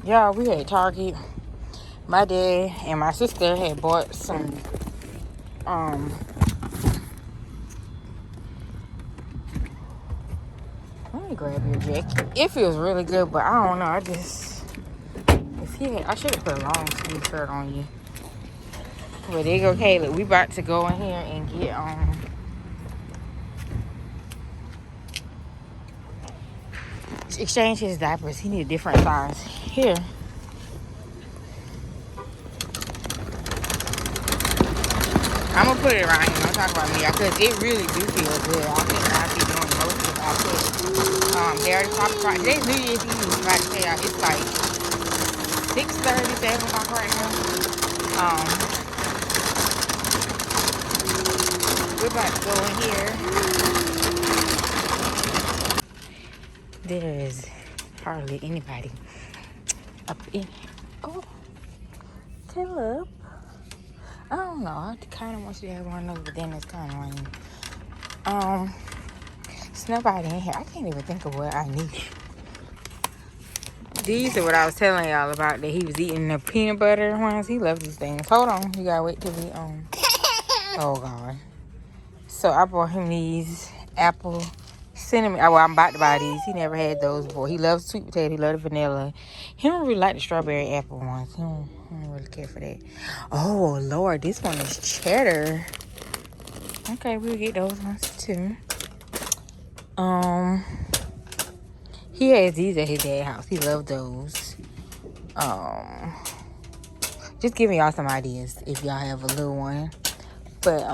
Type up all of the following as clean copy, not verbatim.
Y'all, we at Target. My dad and my sister had bought some let me grab your jacket. It feels really good, but I don't know. I should have put a long sleeve shirt on you. But there you go, Caleb. We about to go in here and get exchange his diapers. He need a different size. Here. I'm gonna put it right here. Don't talk about me, because it really do feel good. I think I'll be doing most of it. I put they already popped right. Today's New Year's Eve. I'm about to tell y'all, it's like 6:30, 7 o'clock right now. We're about to go in here. There is hardly anybody up in. Oh, Caleb. I don't know. I kind of want you to have one of those, but then it's kind of lame. There's nobody in here. I can't even think of what I need. These are what I was telling y'all about, that he was eating the peanut butter ones. He loves these things. Hold on. You gotta wait till we, oh, God. So I bought him these apple cinnamon. Well, I'm about to buy these. He never had those before. He loves sweet potato. He loves the vanilla. He don't really like the strawberry apple ones. He don't really care for that. Oh, Lord. This one is cheddar. Okay, we'll get those ones, too. He has these at his dad's house. He loves those. Just giving y'all some ideas if y'all have a little one. But,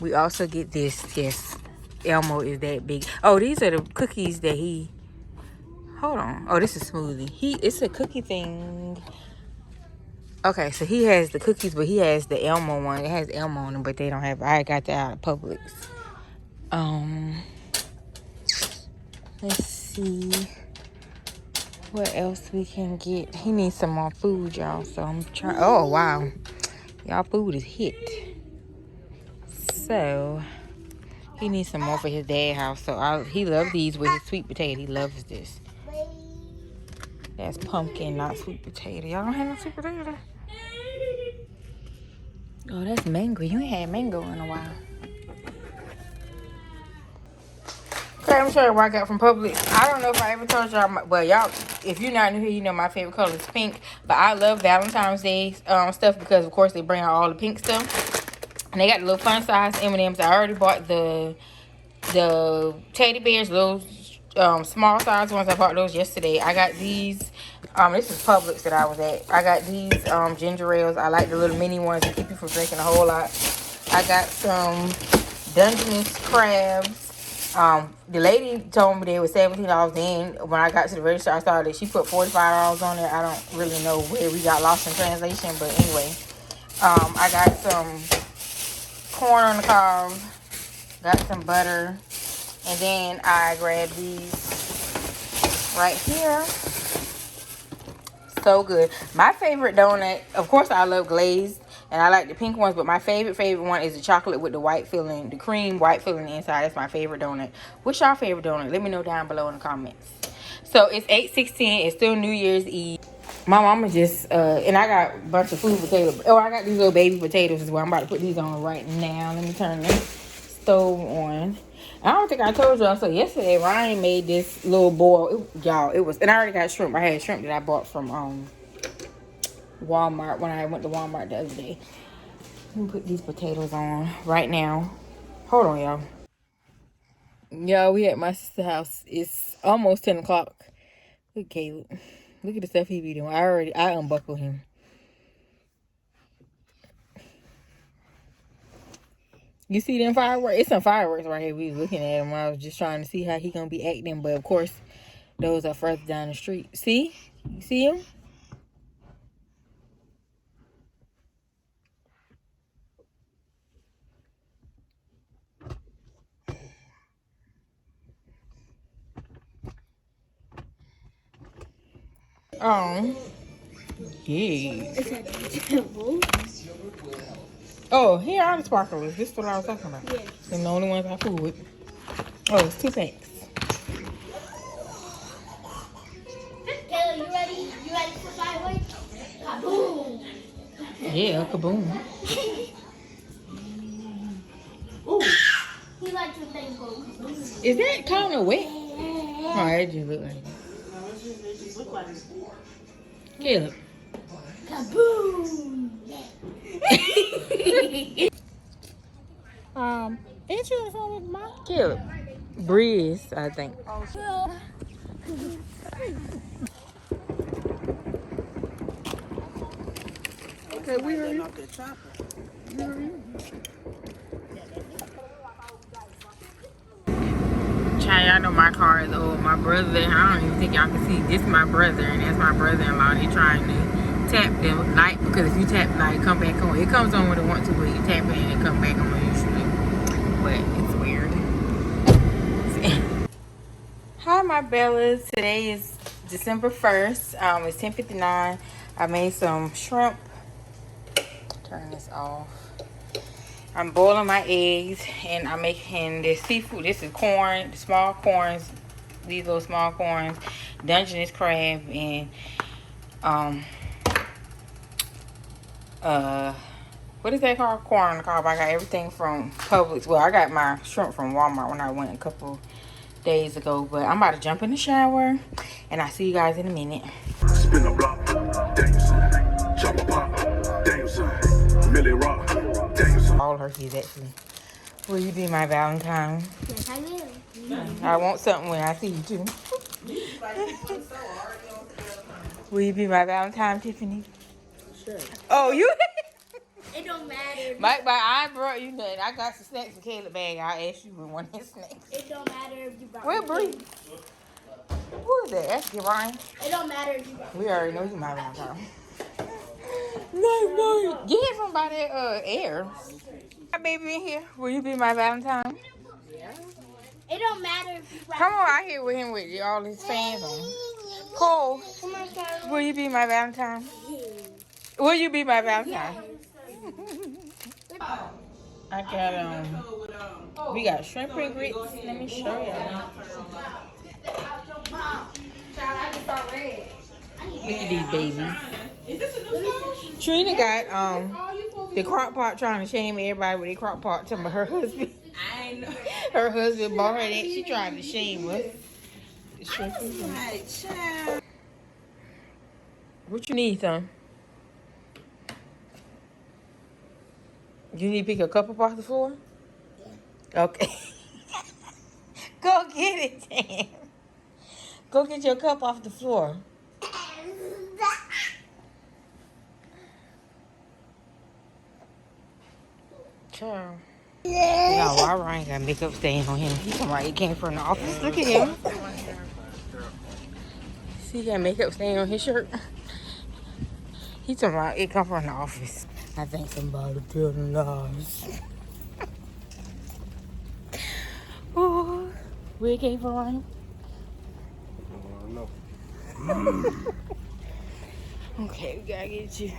we also get this. Yes, Elmo is that big. Oh, these are the cookies that he... Hold on. Oh, this is smoothie. It's a cookie thing. Okay, so he has the cookies, but he has the Elmo one. It has Elmo on them, but they don't have... I got that out of Publix. Let's see what else we can get. He needs some more food, y'all. So I'm trying... Oh, wow. Y'all food is hit. So... he needs some more for his dad's house. So he loves these with his sweet potato. He loves this. That's pumpkin, not sweet potato. Y'all don't have no sweet potato? Oh, that's mango. You ain't had mango in a while. Okay, I'm showing you what I got from Publix. I don't know if I ever told y'all. Well, y'all, if you're not new here, you know my favorite color is pink. But I love Valentine's Day stuff because, of course, they bring out all the pink stuff. And they got the little fun size M&Ms. I already bought the teddy bears, those small size ones. I bought those yesterday. I got these. This is Publix that I was at. I got these ginger ales. I like the little mini ones to keep you from drinking a whole lot. I got some Dungeness crabs. The lady told me they were $17. Then when I got to the register, I saw that she put $45 on there. I don't really know where we got lost in translation, but anyway, I got some corn on the cob, got some butter, and then I grabbed these right here. So good. My favorite donut, of course, I love glazed, and I like the pink ones, but my favorite one is the chocolate with the white filling, the cream white filling inside. That's my favorite donut. What's your favorite donut? Let me know down below in the comments. So it's 8:16. It's still New Year's Eve. My mama just, and I got a bunch of food potatoes. Oh, I got these little baby potatoes as well. I'm about to put these on right now. Let me turn the stove on. I don't think I told y'all. So yesterday, Ryan made this little boil. Y'all, it was, and I already got shrimp. I had shrimp that I bought from Walmart when I went to Walmart the other day. Let me put these potatoes on right now. Hold on, y'all. Y'all, we at my sister's house. It's almost 10 o'clock. Look, Caleb. Look at the stuff he be doing. I unbuckled him. You see them fireworks? It's some fireworks right here. We was looking at them. I was just trying to see how he gonna be acting. But, of course, those are further down the street. See? You see him? Yeah. Oh, here are the sparklers. This is what I was talking about. Yeah. They're the only ones I fool with. Oh, it's 2 packs. Kayla, you ready? You ready? Yeah, kaboom. Ooh. He likes when things go kaboom. Is that kind of wet? Oh, it just look like it. No, it just look like it. Caleb. Kaboom! Ain't you on the phone with mom? Caleb. Breeze, I think. Okay, we heard you. Child, y'all know my car is old. My brother, I don't even think y'all can see. This is my brother, and that's my brother-in-law. They trying to tap them light, because if you tap the light, it come back on. It comes on when it wants to, but you tap it and it come back on usually. But it's weird. Hi, my Bellas. Today is December 1st. It's 10:59. I made some shrimp. Turn this off. I'm boiling my eggs, and I'm making this seafood. This is corn, the small corns. These little small corns, Dungeness crab, and what is that called? Corn on the cob. I got everything from Publix. Well, I got my shrimp from Walmart when I went a couple days ago. But I'm about to jump in the shower, and I'll see you guys in a minute. Spin the block, Danielson. Chop a pop, Danielson. Millie Rock, Danielson. All her kids actually. Will you be my Valentine? Yes, I will. I want something when I see you too. Will you be my Valentine, Tiffany? Sure. Oh, you? It don't matter. Mike, I brought you nothing. I got some snacks in Caleb bag. I'll ask you for one of his snacks. It don't matter if you brought Where me Bree? cake. Who is that? That's Ryan. It don't matter if you brought me We already know you my Valentine. No. Get it from by that air. My baby in here. Will you be my Valentine? It don't matter if you brought Come on out here with him with all his fans on. Cole, Come on, Carol. will you be my Valentine? Will you be my Valentine? I got we got shrimp and grits. Let me show y'all. Look at these babies. Trina got the crock pot trying to shame everybody with a crock pot. Talking about her husband. I know. Her husband bought her that. She tried to shame us. Shrimp and grits. Like, child. What you need, son? You need to pick a cup up off the floor? Yeah. Okay. Go get it, Dan. Go get your cup off the floor. Child. Yeah, why Ryan got makeup stain on him? He come right, he came from the office. Look at him. See, he got makeup stain on his shirt. He talking about it come from the office. I think somebody telling lies. Oh, where it came from, Ryan? I don't know. Okay, we gotta get you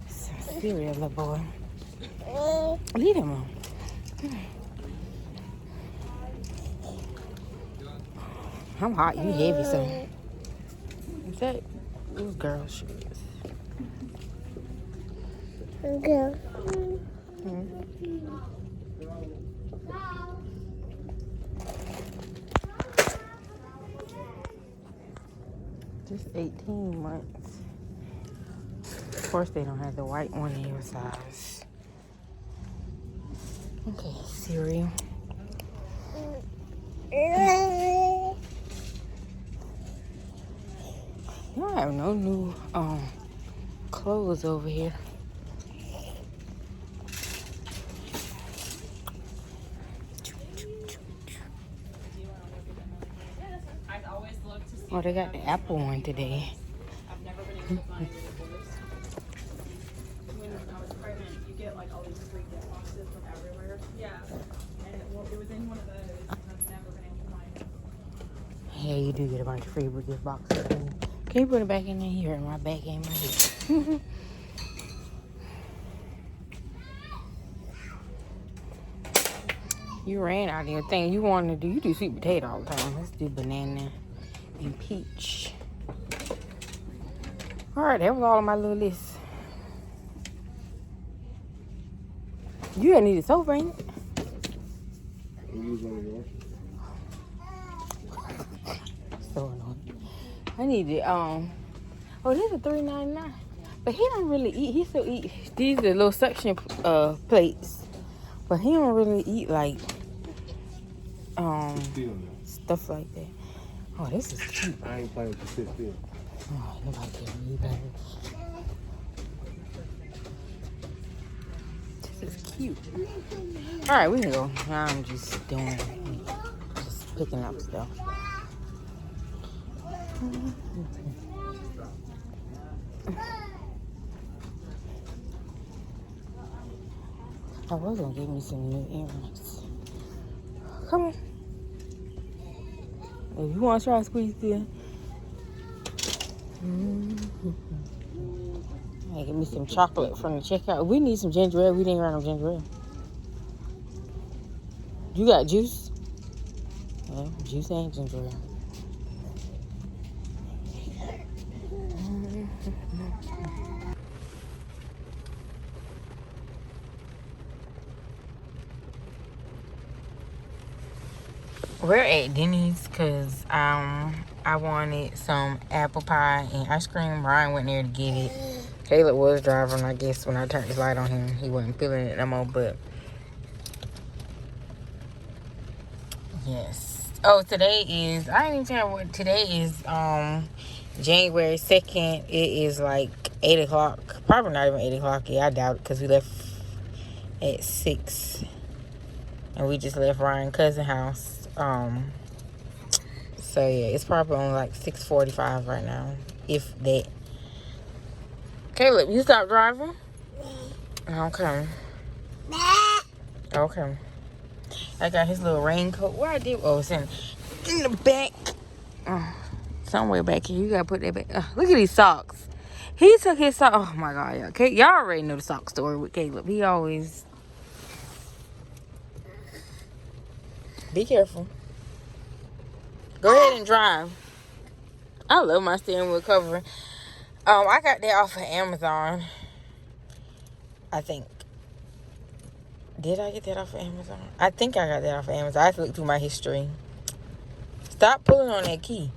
some cereal, little boy. Leave him on. I'm hot. You heavy, son. Is that those girl shoes? Okay. Just 18 months. Of course, they don't have the white one in your size. Okay, cereal. You don't have no new clothes over here. Oh, they got the apple one today. I've never been able to find it before. When I was pregnant, you get like all these free gift boxes from everywhere. Yeah. And it was in one of those, and I've never been able to find it. Yeah, you do get a bunch of free gift boxes. Can you put it back in here? My back ain't my head. You ran out of your thing you wanted to do. You do sweet potato all the time. Let's do banana and peach. All right, that was all on my little list. You need it sofa, ain't it? So annoying. I need it. Oh, these are $3.99. But he don't really eat. He still eat. These are little suction plates. But he don't really eat like stuff like that. Oh, this is cute. I ain't playing with the sit still. Oh, nobody can read that. This is cute. All right, we can go. I'm just picking up stuff. I was gonna give me some new earrings. Come on. If you want to try to squeeze in. Hey, give me some chocolate from the checkout. We need some ginger ale. We didn't run no ginger ale. You got juice? Yeah, juice and ginger ale. We're at Dennys because I wanted some apple pie and ice cream. Ryan went there to get it. Caleb was driving. I guess when I turned his light on him, he wasn't feeling it no more. But yes. Oh, today is, I didn't even tell you what today is. January 2nd. It is like 8 o'clock. Probably not even 8 o'clock. Yeah, I doubt it because we left at 6. And we just left Ryan's cousin's house. So yeah, it's probably only like 6:45 right now, if that. Caleb, you stop driving? Okay. Okay. I got his little raincoat. Where I did? Oh, it's in the back. Somewhere back here. You gotta put that back. Look at these socks. He took his socks. Oh my God, y'all. Y'all already know the sock story with Caleb. He always. Be careful. Go ahead and drive. I love my steering wheel covering. I got that off of Amazon. I think. Did I get that off of Amazon? I think I got that off of Amazon. I have to look through my history. Stop pulling on that key.